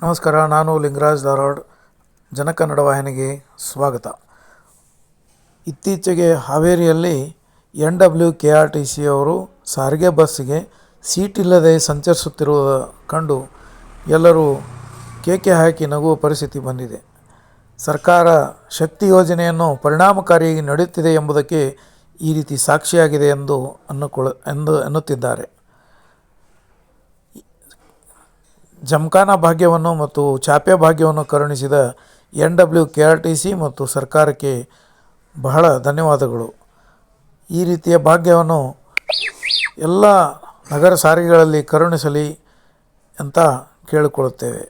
ನಮಸ್ಕಾರ. ನಾನು ಲಿಂಗರಾಜ್ ಧಾರವಾಡ್. ಜನಕನ್ನಡ ವಾಹಿನಿಗೆ ಸ್ವಾಗತ. ಇತ್ತೀಚೆಗೆ ಹಾವೇರಿಯಲ್ಲಿ NWKRTC ಅವರು ಸಾರಿಗೆ ಬಸ್ಸಿಗೆ ಸೀಟ್ ಇಲ್ಲದೆ ಸಂಚರಿಸುತ್ತಿರುವ ಕಂಡು ಎಲ್ಲರೂ ಕೇಕೆ ಹಾಕಿ ನಗುವ ಪರಿಸ್ಥಿತಿ ಬಂದಿದೆ. ಸರ್ಕಾರ ಶಕ್ತಿ ಯೋಜನೆಯನ್ನು ಪರಿಣಾಮಕಾರಿಯಾಗಿ ನಡೆಯುತ್ತಿದೆ ಎಂಬುದಕ್ಕೆ ಈ ರೀತಿ ಸಾಕ್ಷಿಯಾಗಿದೆ ಎಂದು ಎನ್ನುತ್ತಿದ್ದಾರೆ. ಜಮಖಾನ ಭಾಗ್ಯವನ್ನು ಮತ್ತು ಚಾಪೆ ಭಾಗ್ಯವನ್ನು ಕರುಣಿಸಿದ NWKRTC ಮತ್ತು ಸರ್ಕಾರಕ್ಕೆ ಬಹಳ ಧನ್ಯವಾದಗಳು. ಈ ರೀತಿಯ ಭಾಗ್ಯವನ್ನು ಎಲ್ಲ ನಗರ ಸಾರಿಗೆಗಳಲ್ಲಿ ಕರುಣಿಸಲಿ ಅಂತ ಕೇಳಿಕೊಳ್ಳುತ್ತೇವೆ.